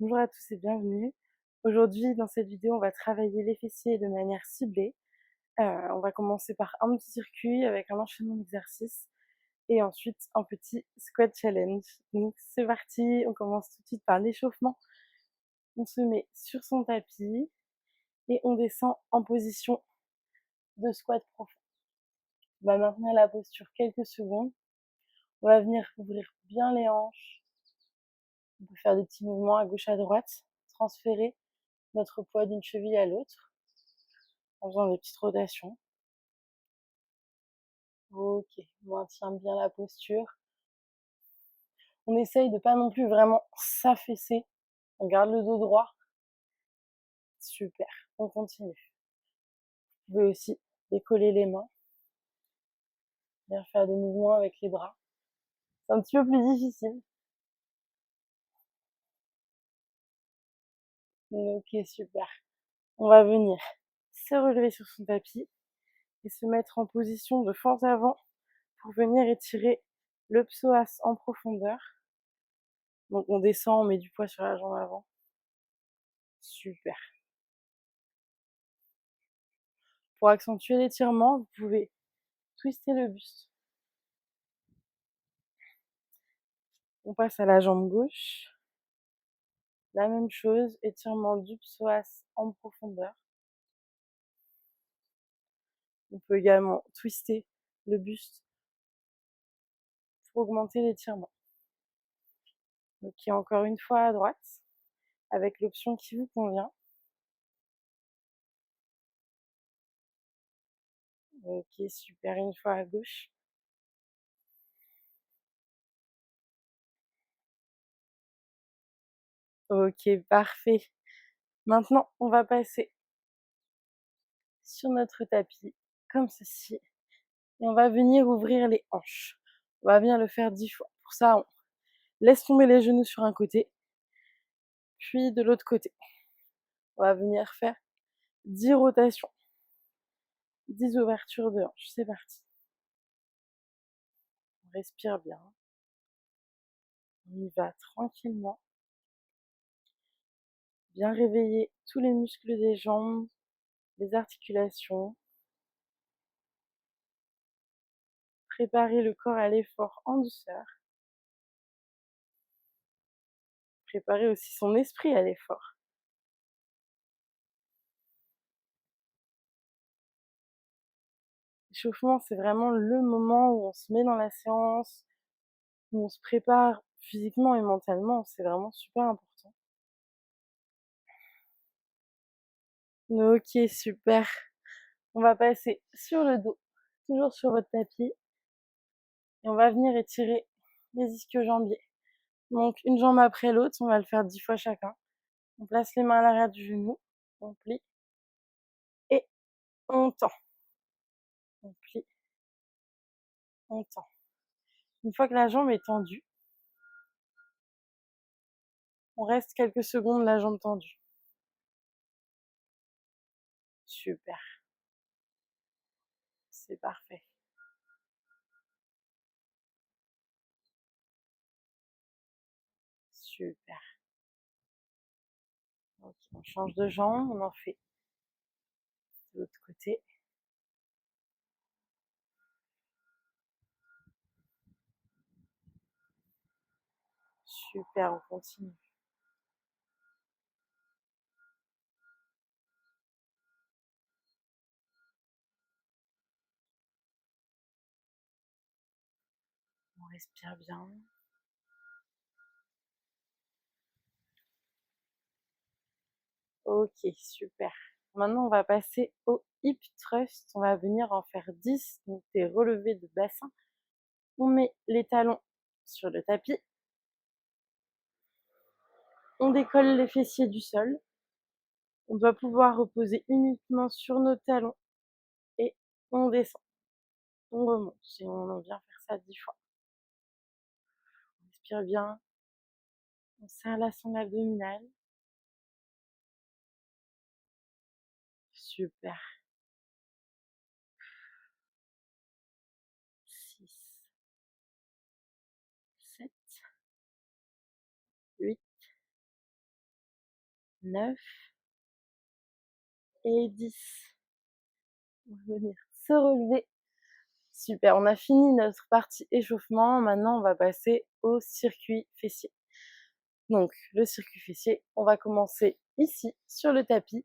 Bonjour à tous et bienvenue. Aujourd'hui, dans cette vidéo, on va travailler les fessiers de manière ciblée. On va commencer par un petit circuit avec un enchaînement d'exercices et ensuite un petit squat challenge. Donc c'est parti, on commence tout de suite par l'échauffement. On se met sur son tapis et on descend en position de squat profond. On va maintenir la posture quelques secondes. On va venir ouvrir bien les hanches. On peut faire des petits mouvements à gauche à droite, transférer notre poids d'une cheville à l'autre en faisant des petites rotations. Ok, on maintient bien la posture. On essaye de pas non plus vraiment s'affaisser. On garde le dos droit. Super, on continue. Vous pouvez aussi décoller les mains. Bien faire des mouvements avec les bras. C'est un petit peu plus difficile. Ok, super. On va venir se relever sur son tapis et se mettre en position de fente avant pour venir étirer le psoas en profondeur. Donc on descend, on met du poids sur la jambe avant. Super. Pour accentuer l'étirement, vous pouvez twister le buste. On passe à la jambe gauche. La même chose, étirement du psoas en profondeur. On peut également twister le buste pour augmenter l'étirement. Ok, encore une fois à droite, avec l'option qui vous convient. Ok, super, une fois à gauche. Ok, parfait. Maintenant, on va passer sur notre tapis, comme ceci. Et on va venir ouvrir les hanches. On va venir le faire 10 fois. Pour ça, on laisse tomber les genoux sur un côté, puis de l'autre côté. On va venir faire 10 rotations, 10 ouvertures de hanches. C'est parti. On respire bien. On y va tranquillement. Bien réveiller tous les muscles des jambes, les articulations. Préparer le corps à l'effort en douceur. Préparer aussi son esprit à l'effort. L'échauffement, c'est vraiment le moment où on se met dans la séance, où on se prépare physiquement et mentalement. C'est vraiment super important. Ok, super. On va passer sur le dos, toujours sur votre tapis. Et on va venir étirer les ischio-jambiers. Donc une jambe après l'autre, on va le faire 10 fois chacun. On place les mains à l'arrière du genou, on plie et on tend. On plie, on tend. Une fois que la jambe est tendue, on reste quelques secondes la jambe tendue. Super, c'est parfait. Super. Ok, on change de jambe, on en fait de l'autre côté. Super, on continue. On respire bien. Ok, super. Maintenant, on va passer au hip thrust. On va venir en faire 10, donc des relevés de bassin. On met les talons sur le tapis. On décolle les fessiers du sol. On doit pouvoir reposer uniquement sur nos talons. Et on descend. On remonte. Et on vient faire ça 10 fois. On respire bien. On serre la sonde abdominale. Super. 6, 7, 8, 9 et 10. On va venir se relever. Super, on a fini notre partie échauffement. Maintenant, on va passer au circuit fessier. Donc, le circuit fessier, on va commencer ici, sur le tapis,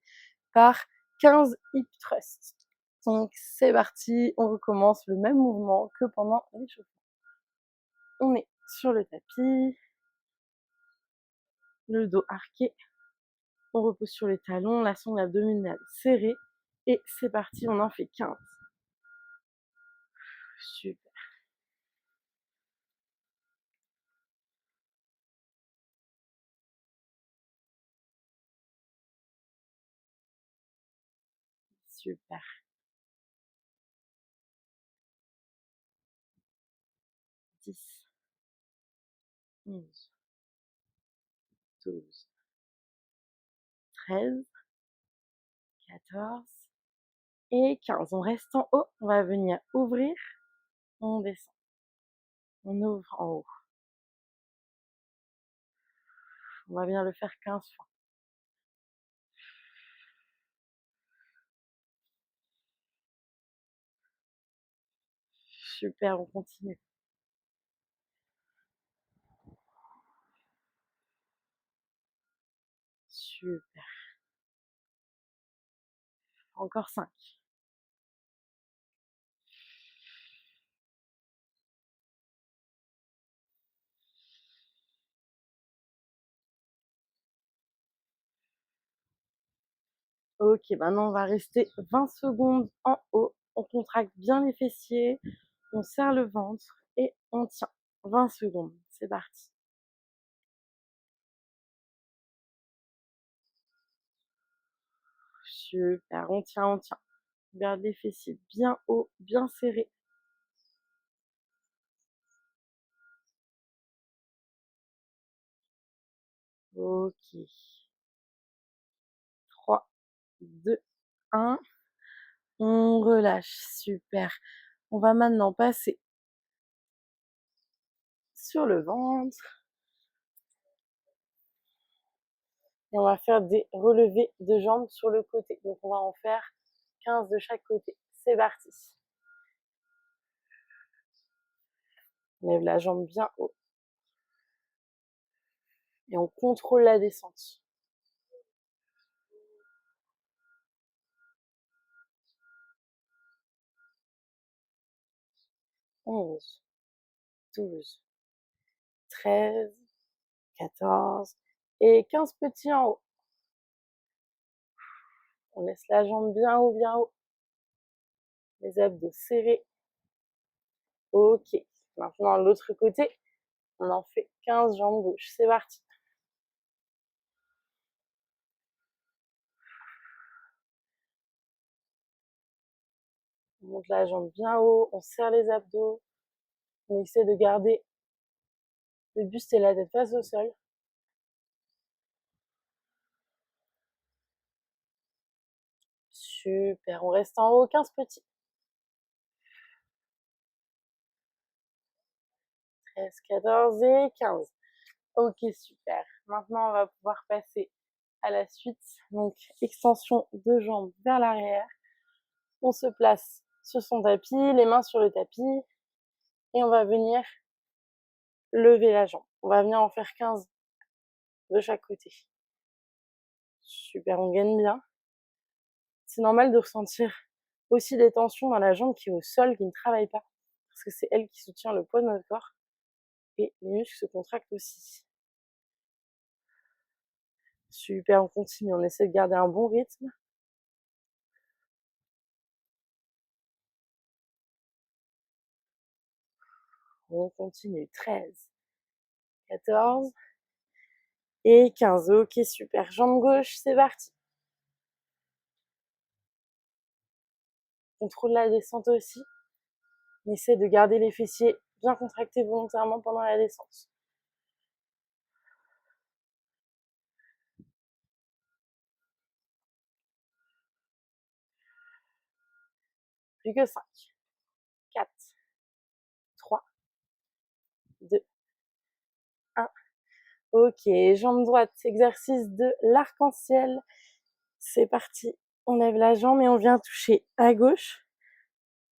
par 15 hip thrusts. Donc, c'est parti, on recommence le même mouvement que pendant l'échauffement. On est sur le tapis, le dos arqué, on repose sur les talons, la sangle abdominale serrée, et c'est parti, on en fait 15. Super. Super. 10, 11, 12, 13, 14 et 15. On reste en haut, on va venir ouvrir, on descend, on ouvre en haut. On va bien le faire 15 fois. Super, on continue. Super. Encore 5. Ok, maintenant on va rester 20 secondes en haut. On contracte bien les fessiers, on serre le ventre et on tient. 20 secondes, c'est parti. Super, on tient, on tient. Garde les fessiers bien hauts, bien serrés. Ok. 3, 2, 1. On relâche, super. On va maintenant passer sur le ventre. Et on va faire des relevés de jambes sur le côté. Donc on va en faire 15 de chaque côté. C'est parti. On lève la jambe bien haut. Et on contrôle la descente. 11, 12, 13, 14 et 15 petits en haut. On laisse la jambe bien haut, bien haut. Les abdos serrés. Ok. Maintenant, l'autre côté, on en fait 15 jambes gauche. C'est parti. On monte la jambe bien haut, on serre les abdos. On essaie de garder le buste et la tête face au sol. Super, on reste en haut, 15 petits. 13, 14 et 15. Ok, super. Maintenant, on va pouvoir passer à la suite. Donc, extension de jambes vers l'arrière. On se place sur son tapis, les mains sur le tapis. Et on va venir lever la jambe. On va venir en faire 15 de chaque côté. Super, on gagne bien. C'est normal de ressentir aussi des tensions dans la jambe qui est au sol, qui ne travaille pas. Parce que c'est elle qui soutient le poids de notre corps. Et les muscles se contractent aussi. Super, on continue. On essaie de garder un bon rythme. On continue. 13, 14 et 15. Ok, super. Jambe gauche, c'est parti. Contrôle la descente aussi. On essaie de garder les fessiers bien contractés volontairement pendant la descente. Plus que 5, 4, 3, 2, 1. Ok, jambe droite, exercice de l'arc-en-ciel. C'est parti. On lève la jambe et on vient toucher à gauche,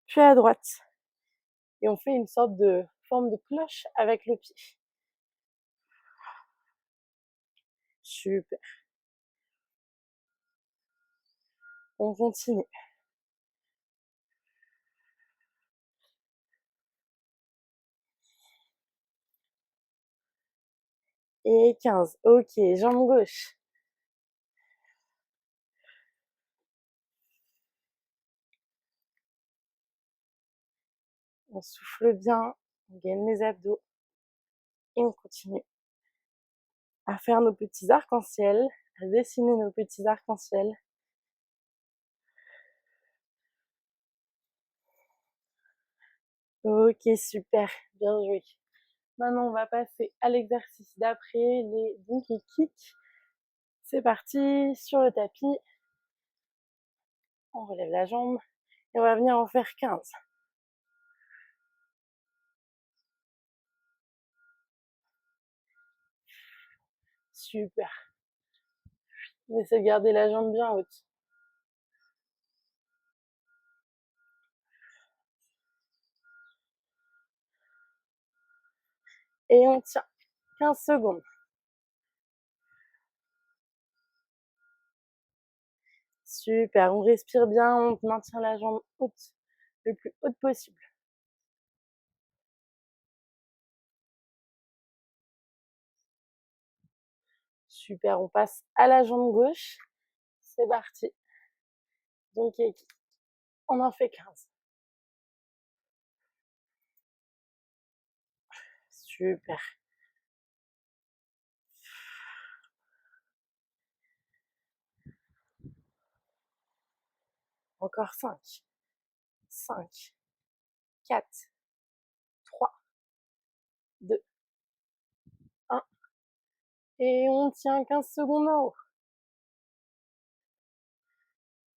puis à droite. Et on fait une sorte de forme de cloche avec le pied. Super. On continue. Et 15. Ok, jambe gauche. On souffle bien, on gaine les abdos. Et on continue à faire nos petits arcs-en-ciel, à dessiner nos petits arcs-en-ciel. Ok, super, bien joué. Maintenant, on va passer à l'exercice d'après, les donkey kicks. C'est parti, sur le tapis. On relève la jambe et on va venir en faire 15. Super. On essaie de garder la jambe bien haute. Et on tient 15 secondes. Super, on respire bien, on maintient la jambe haute, le plus haute possible. Super, on passe à la jambe gauche. C'est parti. Donc, on en fait 15. Super. Encore 5. 5, 4, 3, 2, 1. Et on tient 15 secondes en haut.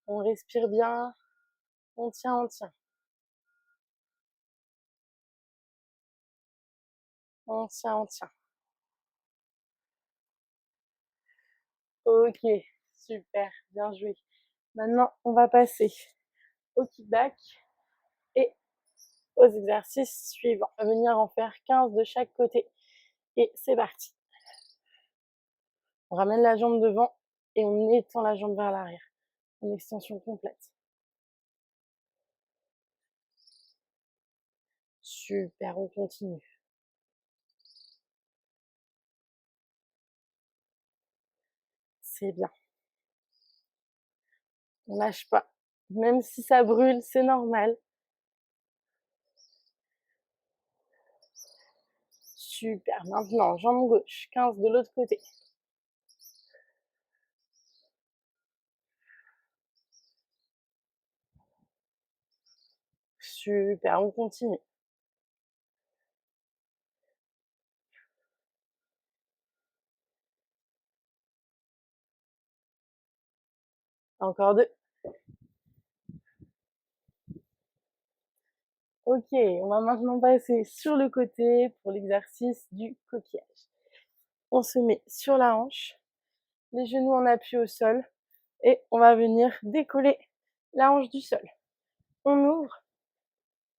On respire bien. On tient, on tient. On tient, on tient. Ok, super, bien joué. Maintenant, on va passer au kickback et aux exercices suivants. On va venir en faire 15 de chaque côté. Et c'est parti. On ramène la jambe devant et on étend la jambe vers l'arrière. Une extension complète. Super, on continue. C'est bien. On lâche pas. Même si ça brûle, c'est normal. Super. Maintenant, jambe gauche, 15 de l'autre côté. Super, on continue. Encore 2. Ok, on va maintenant passer sur le côté pour l'exercice du coquillage. On se met sur la hanche, les genoux en appui au sol et on va venir décoller la hanche du sol. On ouvre,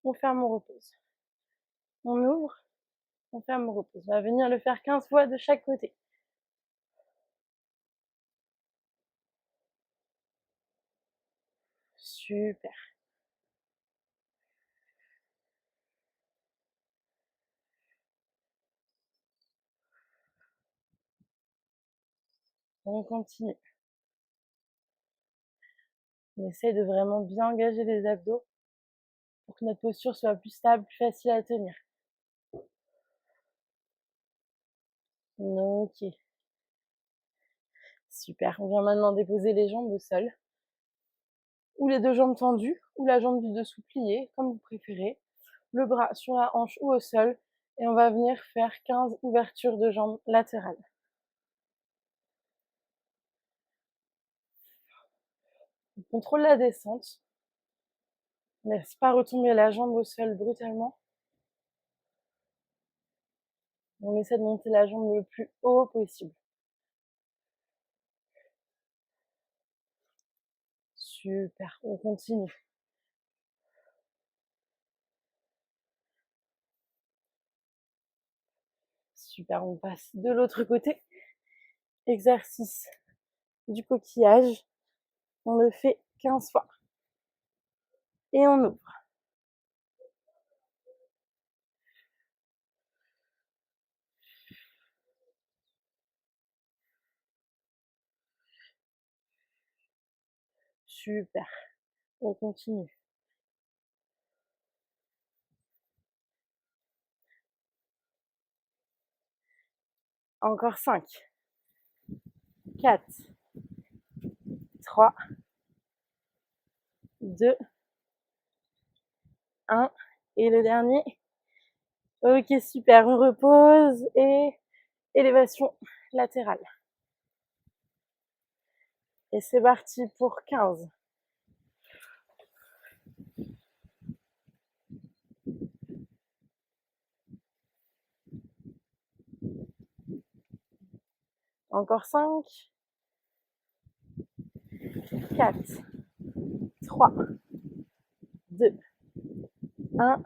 on ferme, on repose. On ouvre, on ferme, on repose. On va venir le faire 15 fois de chaque côté. Super. On continue. On essaie de vraiment bien engager les abdos pour que notre posture soit plus stable, plus facile à tenir. Ok. Super. On vient maintenant déposer les jambes au sol. Ou les deux jambes tendues, ou la jambe du dessous pliée, comme vous préférez. Le bras sur la hanche ou au sol. Et on va venir faire 15 ouvertures de jambes latérales. On contrôle la descente. On ne laisse pas retomber la jambe au sol brutalement. On essaie de monter la jambe le plus haut possible. Super, on continue. Super, on passe de l'autre côté. Exercice du coquillage. On le fait 15 fois. Et on ouvre. Super, on continue. Encore 5, 4, 3, 2, 1. Et le dernier. Ok, super, on repose et élévation latérale. Et c'est parti pour 15. Encore 5, 4, 3, 2, 1.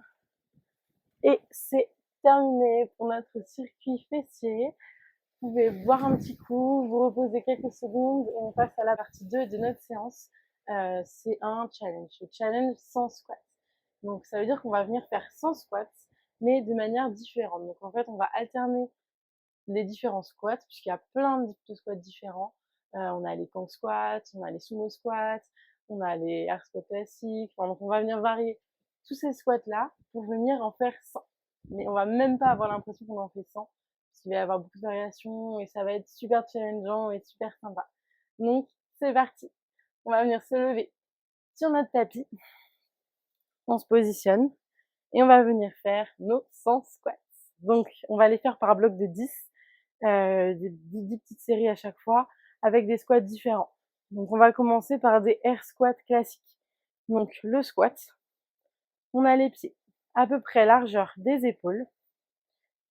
Et c'est terminé pour notre circuit fessier. Vous pouvez boire un petit coup, vous reposer quelques secondes et on passe à la partie 2 de notre séance. C'est un challenge, le challenge sans squat. Donc ça veut dire qu'on va venir faire sans squat, mais de manière différente. Donc en fait, on va alterner les différents squats, puisqu'il y a plein de types de squats différents. On a les kang squats, on a les sumo squats, on a les air squats classiques. Enfin, donc on va venir varier tous ces squats-là pour venir en faire 100. Mais on va même pas avoir l'impression qu'on en fait 100, parce qu'il va y avoir beaucoup de variations et ça va être super challengeant et super sympa. Donc c'est parti. On va venir se lever sur notre tapis. On se positionne et on va venir faire nos 100 squats. Donc on va les faire par bloc de 10. 10 petites séries à chaque fois avec des squats différents. Donc on va commencer par des air squats classiques. Donc le squat, on a les pieds à peu près largeur des épaules,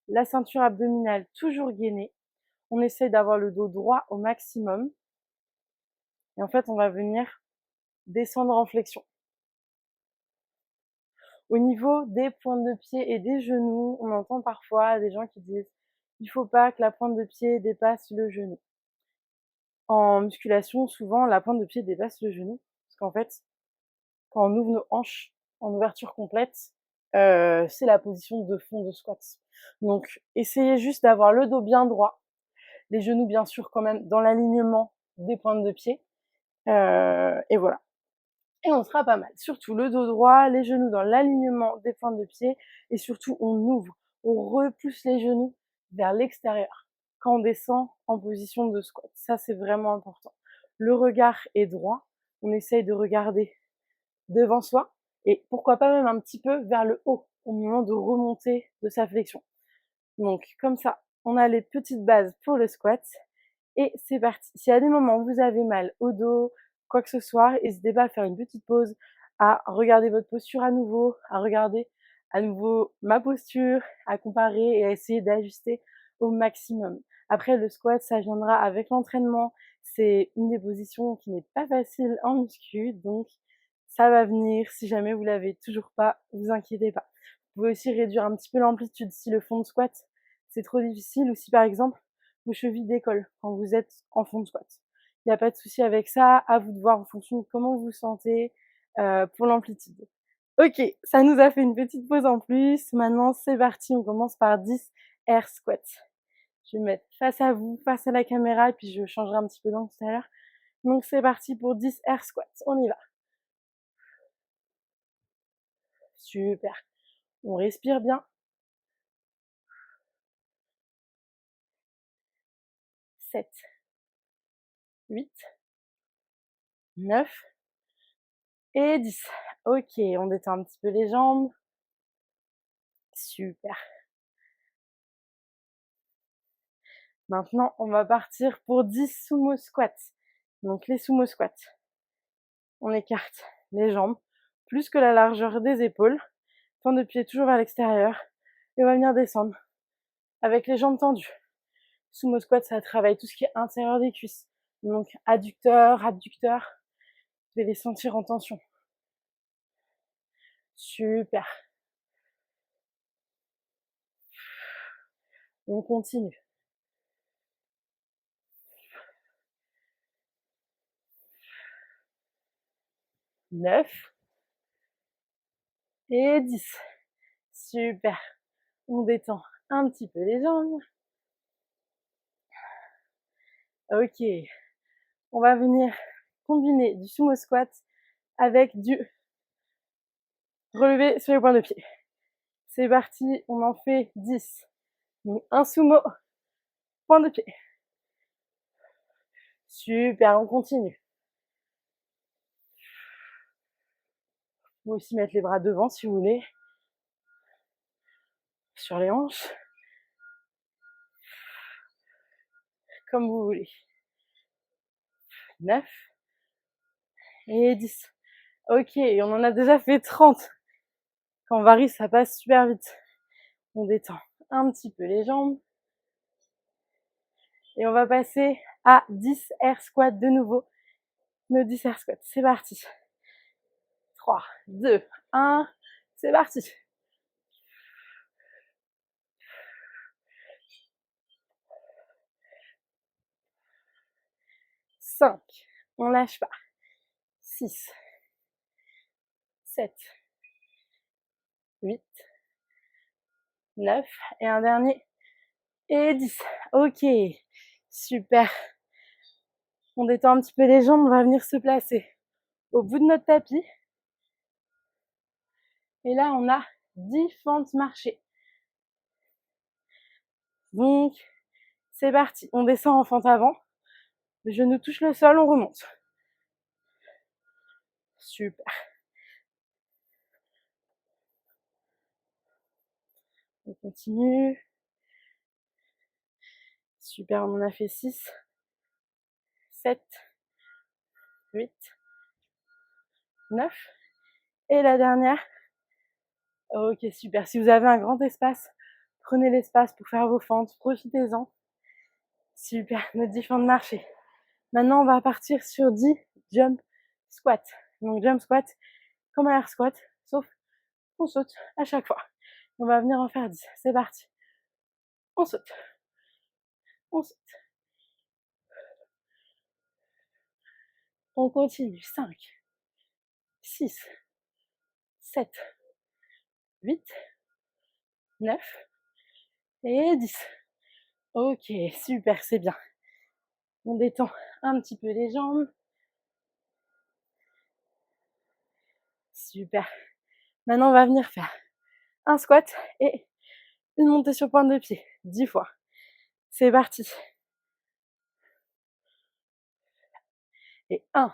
la ceinture abdominale toujours gainée. On essaye d'avoir le dos droit au maximum. Et en fait, on va venir descendre en flexion. Au niveau des pointes de pied et des genoux, on entend parfois des gens qui disent il faut pas que la pointe de pied dépasse le genou. En musculation, souvent, la pointe de pied dépasse le genou. Parce qu'en fait, quand on ouvre nos hanches en ouverture complète, c'est la position de fond de squat. Donc, essayez juste d'avoir le dos bien droit, les genoux bien sûr quand même dans l'alignement des pointes de pied. Et voilà. Et on sera pas mal. Surtout le dos droit, les genoux dans l'alignement des pointes de pied. Et surtout, on ouvre, on repousse les genoux vers l'extérieur quand on descend en position de squat. Ça, c'est vraiment important. Le regard est droit. On essaye de regarder devant soi et pourquoi pas même un petit peu vers le haut au moment de remonter de sa flexion. Donc comme ça, on a les petites bases pour le squat et c'est parti. S'il y a des moments où vous avez mal au dos, quoi que ce soit, n'hésitez pas à faire une petite pause, à regarder votre posture à nouveau, à regarder à nouveau ma posture, à comparer et à essayer d'ajuster au maximum. Après, le squat, ça viendra avec l'entraînement. C'est une des positions qui n'est pas facile en muscu, donc ça va venir. Si jamais vous l'avez toujours pas, vous inquiétez pas. Vous pouvez aussi réduire un petit peu l'amplitude si le fond de squat c'est trop difficile ou si par exemple vos chevilles décollent quand vous êtes en fond de squat. Il n'y a pas de souci avec ça, à vous de voir en fonction de comment vous vous sentez pour l'amplitude. Ok, ça nous a fait une petite pause en plus. Maintenant, c'est parti, on commence par 10 air squats. Je vais me mettre face à vous, face à la caméra, et puis je changerai un petit peu d'angle tout à l'heure. Donc c'est parti pour 10 air squats. On y va. Super. On respire bien. 7, 8, 9 et 10. Ok, on détend un petit peu les jambes. Super. Maintenant, on va partir pour 10 sumo squats. Donc les sumo squats. On écarte les jambes plus que la largeur des épaules. Point de pied toujours vers l'extérieur. Et on va venir descendre avec les jambes tendues. Sumo squat, ça travaille tout ce qui est intérieur des cuisses. Donc adducteur, abducteur, je vais les sentir en tension. Super. On continue. 9 et 10. Super. On détend un petit peu les jambes. Ok. On va venir combiner du sumo squat avec du relevé sur les points de pied. C'est parti, on en fait 10. Donc un sumo, point de pied. Super, on continue. Vous pouvez aussi mettre les bras devant si vous voulez. Sur les hanches. Comme vous voulez. 9 et 10. Ok, on en a déjà fait 30. Quand on varie, ça passe super vite. On détend un petit peu les jambes. Et on va passer à 10 air squat de nouveau. Nos 10 air squats. C'est parti. 3, 2, 1. C'est parti. 5. On lâche pas. 6, 7, 8, 9. Et un dernier. Et 10. Ok. Super. On détend un petit peu les jambes. On va venir se placer au bout de notre tapis. Et là, on a 10 fentes marchées. Donc, c'est parti. On descend en fente avant. Le genou touche le sol, on remonte. Super. On continue. Super, on en a fait 6, 7, 8, 9. Et la dernière. Ok, super. Si vous avez un grand espace, prenez l'espace pour faire vos fentes. Profitez-en. Super, notre 10 fentes marchées. Maintenant, on va partir sur 10 jump squat. Donc, jump squat, comme un air squat, sauf qu'on saute à chaque fois. On va venir en faire 10. C'est parti. On saute. On saute. On continue. 5, 6, 7, 8, 9 et 10. Ok, super, c'est bien. On détend un petit peu les jambes. Super. Maintenant, on va venir faire un squat et une montée sur pointe de pied. 10 fois. C'est parti. Et 1,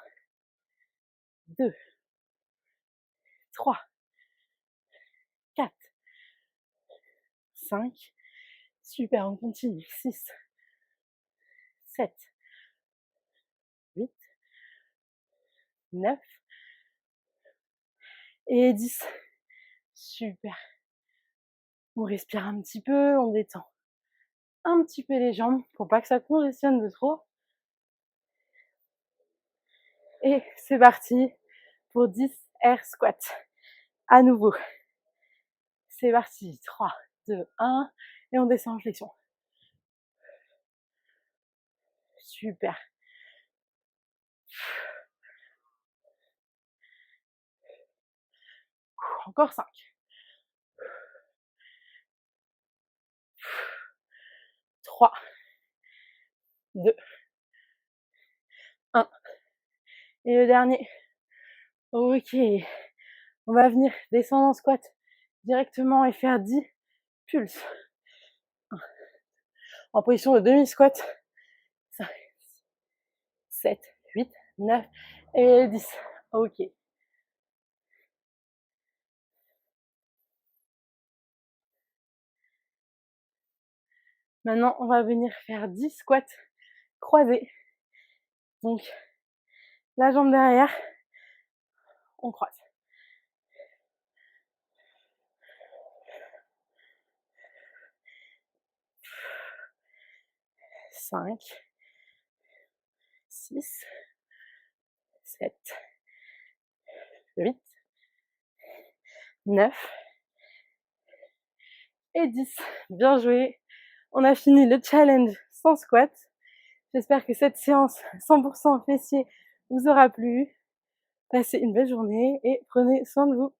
2, 3, 4, 5. Super, on continue. 6, 7, 8, 9 et 10. Super. On respire un petit peu, on détend un petit peu les jambes pour pas que ça congestionne de trop. Et c'est parti pour 10 air squats. À nouveau. C'est parti. 3, 2, 1. Et on descend en flexion. Super. Encore 5. 3, 2, 1. Et le dernier. Ok. On va venir descendre en squat directement et faire 10 pulses. En position de demi-squat. 5, 7, 8, 9 et 10. Ok. Maintenant, on va venir faire 10 squats croisés. Donc, la jambe derrière, on croise. 5, 6, 7, 8, 9 et 10. Bien joué. On a fini le challenge sans squat. J'espère que cette séance 100% fessiers vous aura plu. Passez une belle journée et prenez soin de vous.